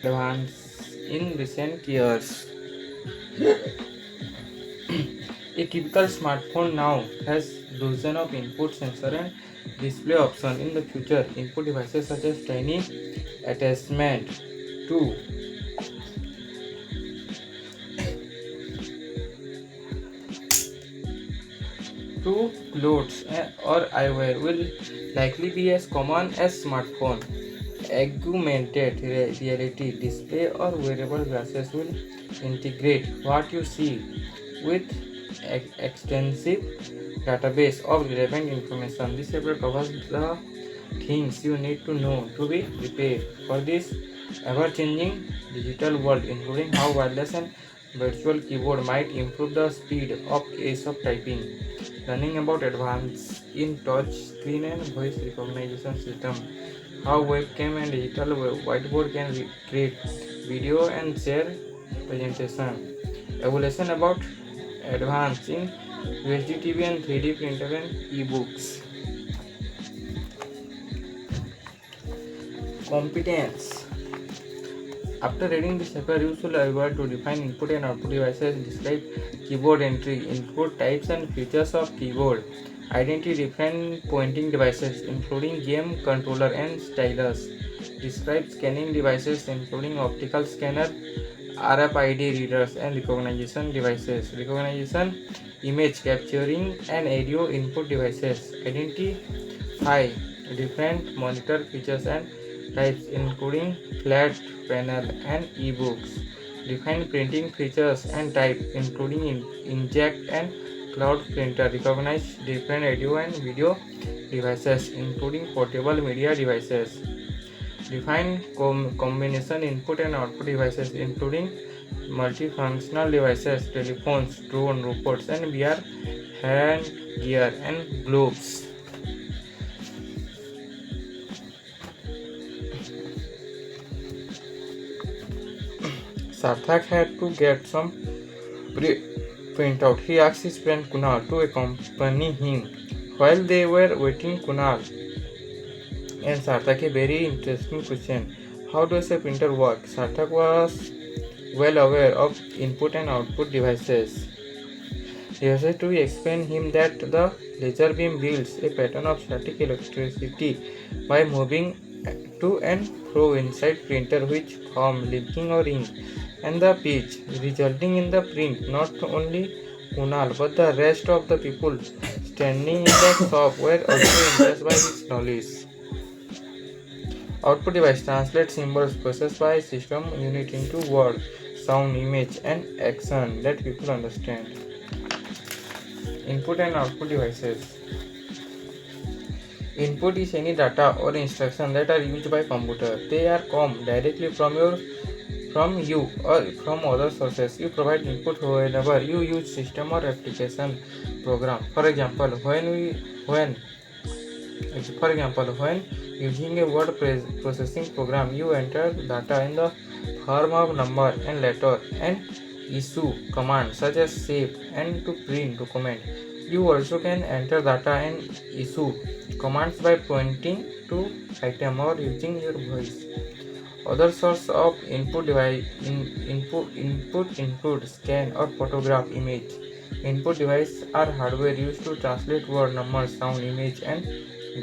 advanced in recent years. A typical smartphone now has dozens of input sensor and display options. In the future, input devices such as tiny attachment to clothes or eyewear will likely be as common as smartphone. Augmented reality display or wearable glasses will integrate what you see with extensive database of relevant information. This chapter covers the things you need to know to be prepared for this ever-changing digital world, including how wireless and virtual keyboard might improve the speed of ease of typing, learning about advances in touch screen and voice recognition system, how webcam and digital whiteboard can create video and share presentation, evolution about advance in USD TV and 3D printer and ebooks. Competence. After reading this chapter, you should be able to define input and output devices, describe keyboard entry, input types and features of keyboard, identify different pointing devices including game controller and stylus, describe scanning devices including optical scanner, RFID readers and recognition devices, recognition image capturing and audio input devices, identify different monitor features and types including flat panel and ebooks, define printing features and type including inkjet and cloud printer, recognize different audio and video devices including portable media devices, define combination input and output devices including multifunctional devices, telephones, drone, robots and VR hand gear and gloves. Sarthak had to get some printout. He asked his friend Kunal to accompany him. While they were waiting, Kunal and Sarthak a very interesting question. How does a printer work? Sarthak was well aware of input and output devices. He has to explain him that the laser beam builds a pattern of static electricity by moving to and fro inside printer which form linking or ink and the pitch resulting in the print. Not only Kunal but the rest of the people standing in the shop were also impressed by his knowledge. Output device translates symbols processed by system unit into word, sound, image and action that people understand. Input and output devices. Input is any data or instruction that are used by computer. They are come directly from you or from other sources. You provide input whenever you use system or application program. For example, when using a word processing program, you enter data in the form of number and letter and issue commands such as save and to print document. You also can enter data and issue commands by pointing to item or using your voice. Other sources of input device input include scan or photograph image. Input devices are hardware used to translate word, number, sound, image and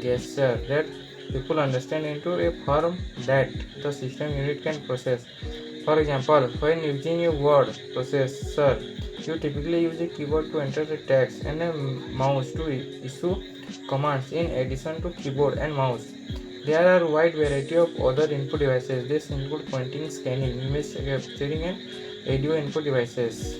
gesture that people understand into a form that the system unit can process. For example, when using a word processor, you typically use a keyboard to enter the text and a mouse to issue commands in addition to keyboard and mouse. There are a wide variety of other input devices. This include pointing, scanning, image capturing and audio input devices.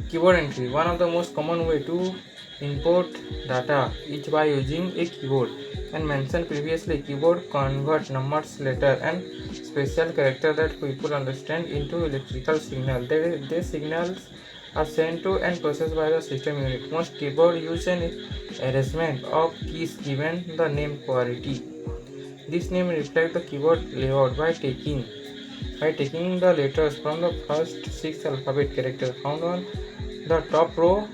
Keyboard entry. One of the most common way to input data is by using a keyboard. And mentioned previously, keyboard convert numbers, letter and special character that people understand into electrical signal. These signals are sent to and processed by the system unit. Most keyboard use an arrangement of keys given the name priority. This name reflects the keyboard layout by taking the letters from the first 6 alphabet characters found on the top row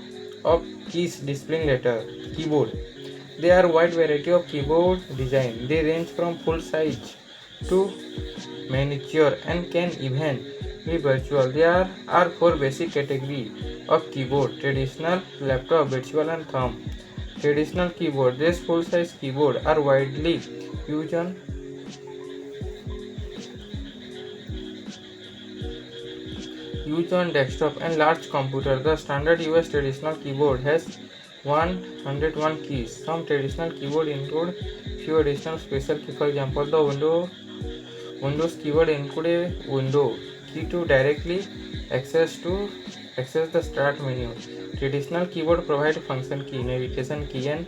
of keys displaying letter. Keyboard. There are a wide variety of keyboard design. They range from full-size to miniature and can even be virtual. There are four basic categories of keyboard: traditional, laptop, virtual, and thumb. Traditional keyboard. These full-size keyboards are widely used on desktop and large computer. The standard US traditional keyboard has 101 keys. Some traditional keyboard include few additional special keys. For example, the Windows keyboard include a window key to directly access the start menu. Traditional keyboard provide function key, navigation key, and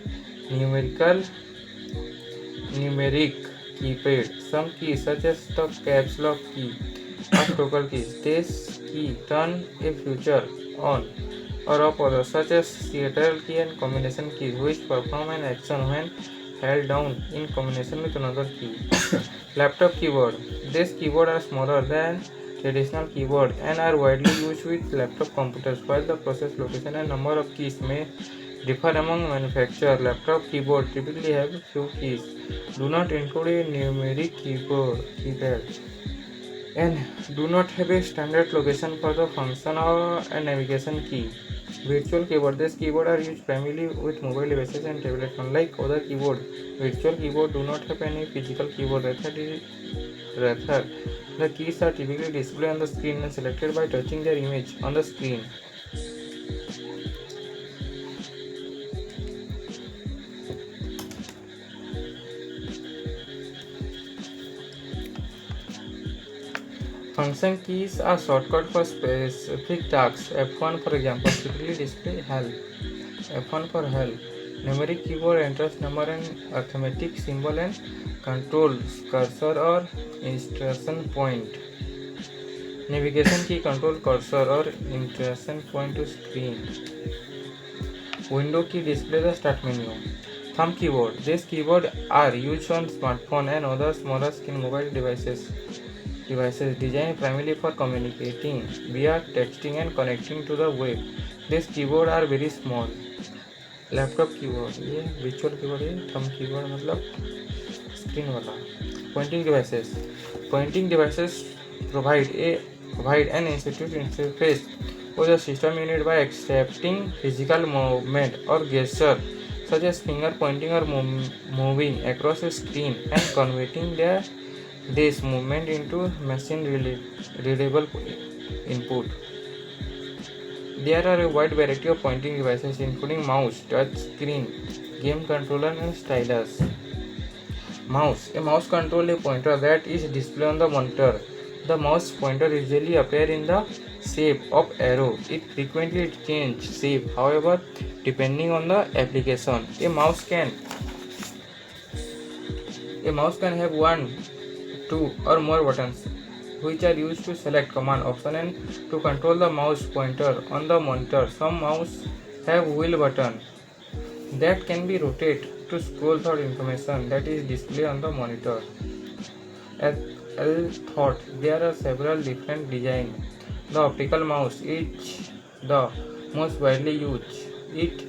numeric keypad. Some keys such as the caps lock key are toggle keys. This key turn a feature on or off, others such as theater key and combination keys, which perform an action when held down in combination with another key. Laptop keyboard. These keyboards are smaller than traditional keyboard and are widely used with laptop computers. While the process location and number of keys may differ among manufacturers, laptop keyboard typically have few keys, do not include a numeric keypad, and do not have a standard location for the function or a navigation key. Virtual keyboard. These keyboards are used primarily with mobile devices and tablets. Unlike other keyboards, virtual keyboards do not have any physical keyboard. Rather, the keys are typically displayed on the screen and selected by touching their image on the screen. Function keys are shortcut for specific tasks. F1 for example typically display help. F1 for help. Numeric keyboard enters number and arithmetic symbol and controls cursor or instruction point. Navigation key control cursor or instruction point to screen. Window key display the start menu. Thumb keyboard. These keyboards are used on smartphone and other smaller screen mobile devices designed primarily for communicating via texting and connecting to the web. These keyboards are very small. Laptop keyboard, ये visual keyboard है, thumb keyboard मतलब screen वाला. Pointing devices provide an intuitive interface with the system unit by accepting physical movement or gesture such as finger pointing or moving across a screen and converting this movement into machine readable input. There are a wide variety of pointing devices including mouse, touch screen, game controller and stylus. Mouse. A mouse controls a pointer that is displayed on the monitor. The mouse pointer usually appears in the shape of arrow. It frequently changes shape, however, depending on the application. A mouse can have one, two or more buttons, which are used to select command option and to control the mouse pointer on the monitor. Some mouse have wheel button that can be rotated to scroll through information that is displayed on the monitor. As I thought, there are several different designs. The optical mouse is the most widely used. It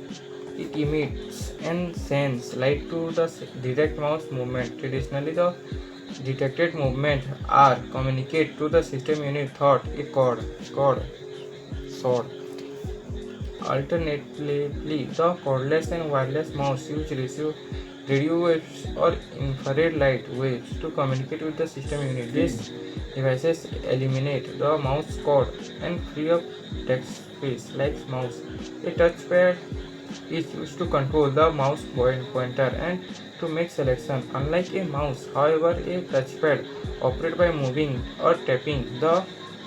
emits and sends light to the direct mouse movement. Traditionally, the detected movements are communicated to the system unit through a cord. Alternatively, the cordless and wireless mouse receive radio waves or infrared light waves to communicate with the system unit. These devices eliminate the mouse cord and free up text space like mouse. A touchpad is used to control the mouse pointer and to make selection. Unlike a mouse, however, a touchpad operates by moving or tapping the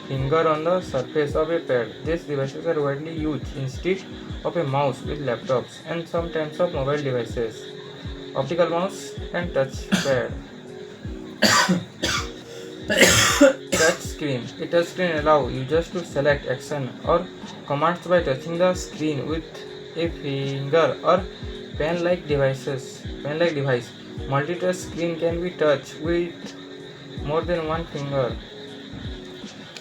finger on the surface of a pad. These devices are widely used instead of a mouse with laptops and some types of mobile devices. Optical mouse and touchpad. Touchscreen. A touchscreen allows users to select action or commands by touching the screen with a finger or pen-like device. Multi-touch screen can be touched with more than one finger,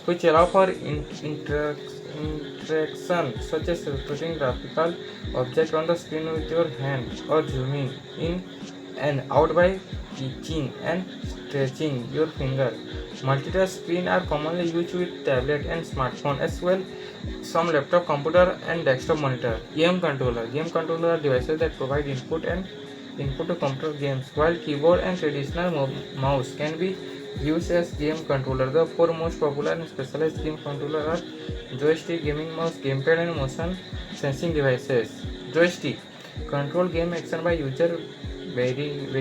which allow for interaction such as rotating graphical object on the screen with your hand or zooming in and out by itching and stretching your finger. Multitask screens are commonly used with tablet and smartphone as well. Some laptop, computer, and desktop monitor. Game controller. Game controller are devices that provide input to control games, while keyboard and traditional mouse can be used as game controller. The four most popular and specialized game controllers are joystick, gaming mouse, gamepad, and motion sensing devices. Joystick control game action by user varying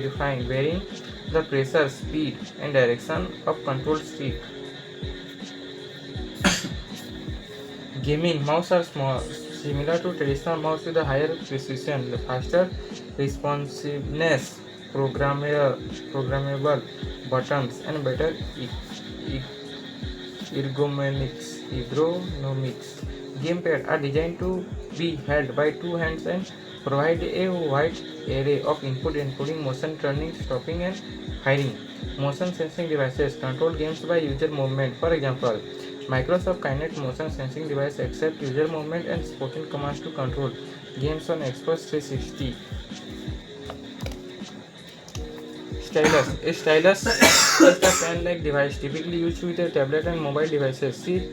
the pressure, speed, and direction of control stick. Gaming mouse are small, similar to traditional mouse with a higher precision, faster responsiveness, programmable buttons, and better e- ergonomics. Gamepad are designed to be held by two hands and provide a wide array of input including motion, turning, stopping, and firing. Motion sensing devices control games by user movement. For example, Microsoft Kinect motion sensing device accepts user movement and spoken commands to control games on Xbox 360. Stylus. A stylus is a pen-like device typically used with a tablet and mobile devices. See,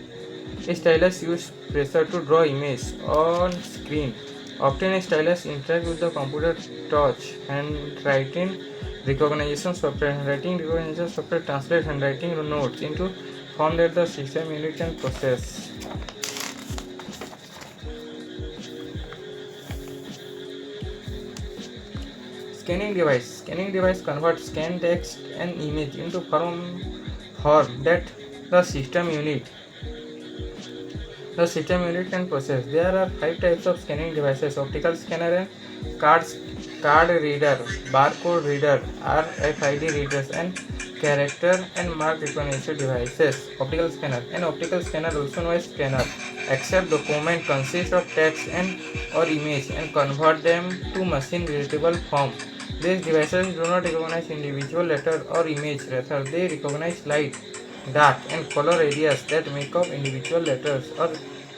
a stylus uses pressure to draw image on screen. Often a stylus interacts with the computer touch handwriting recognition software. Handwriting recognition software translates handwriting notes into form that the system unit can process. Scanning device converts scanned text and image into form that the system unit can process. There are 5 types of scanning devices: optical scanner and card reader, barcode reader, RFID readers, and character and mark recognition devices. Optical scanner. An optical scanner, also known as scanner, accept document consist of text and or image and convert them to machine readable form. These devices do not recognize individual letter or image, rather they recognize light, dark, and color areas that make up individual letters or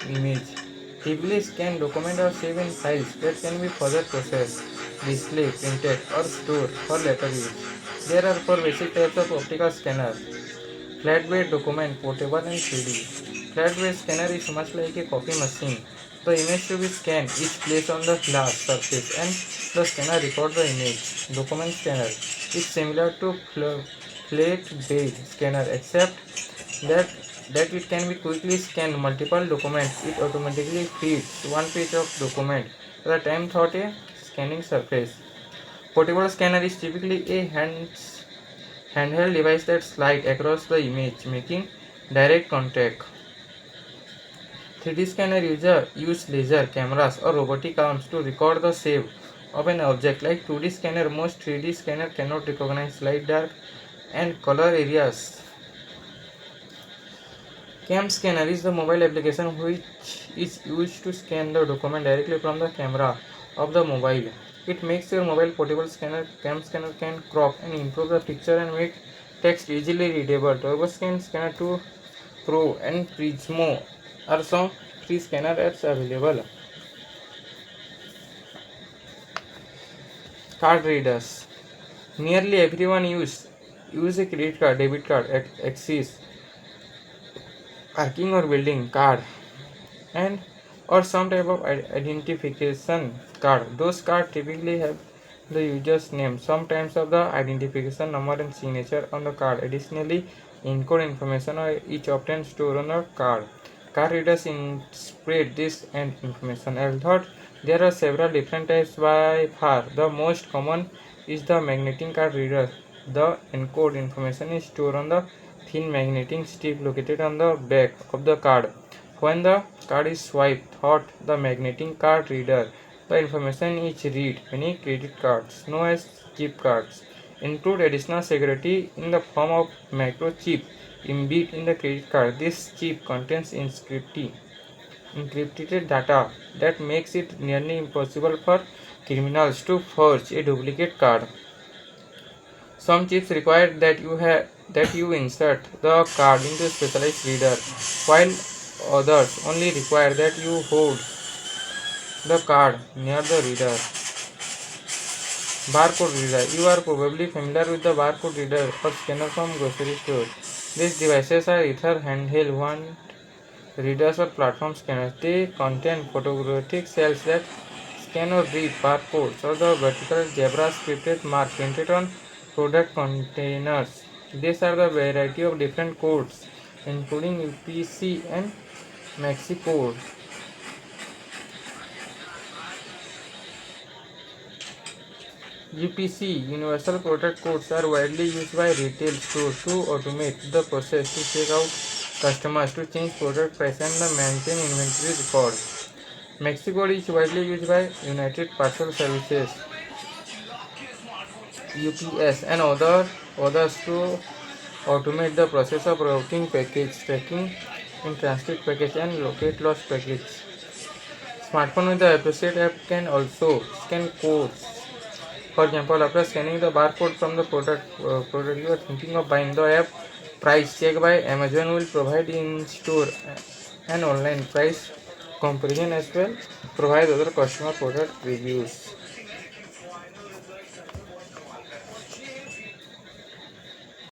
image. Typically scan document or save in files that can be further processed, displayed, printed, or stored for later use. There are 4 basic types of optical scanner: flatbed, document, portable, and 3D. Flatbed scanner is much like a copy machine. The image to be scanned is placed on the glass surface and the scanner records the image. Document scanner is similar to flatbed scanner except that it can be quickly scan multiple documents. It automatically feeds one page of document at a time through a scanning surface. Portable scanner is typically a handheld device that slides across the image, making direct contact. 3D scanner use laser cameras or robotic arms to record the shape of an object. Like 2D scanner, most 3D scanner cannot recognize light, dark, and color areas. Cam scanner is the mobile application which is used to scan the document directly from the camera of the mobile. It makes your mobile portable scanner. Cam scanner can crop and improve the picture and make text easily readable. TurboScan Scanner 2 Pro and Prismo are some free scanner apps available. Card readers. Nearly everyone use a credit card, debit card, Axis, parking or building card, and or some type of identification card. Those cards typically have the user's name, sometimes of the identification number and signature on the card. Additionally, encode information or each often stored on the card. Card readers interpret this and information. Although there are several different types, by far the most common is the magnetic card reader. The encode information is stored on the thin magnetic strip located on the back of the card. When the card is swiped through the magnetic card reader, the information is read. Many credit cards, known as chip cards, include additional security in the form of microchip embedded in the credit card. This chip contains encrypted data that makes it nearly impossible for criminals to forge a duplicate card. Some chips require that you insert the card into a specialized reader, while others only require that you hold the card near the reader. Barcode reader. You are probably familiar with the barcode reader or scanner from grocery store. These devices are either handheld one readers or platform scanners. They contain photographic cells that scan or read barcodes or the vertical zebra scripted mark printed on product containers. These are the variety of different codes, including UPC and Maxi code. UPC Universal Product Codes are widely used by retail stores to automate the process to check out customers, to change product price and maintain inventory records. Mexico is widely used by United Parcel Services UPS and others to automate the process of routing package, tracking in transit package and locate lost package. Smartphone with the associate app can also scan codes. For example, after scanning the barcode from the product you are thinking of buying, the app price check by Amazon will provide in-store and online price comparison as well, provide other customer product reviews.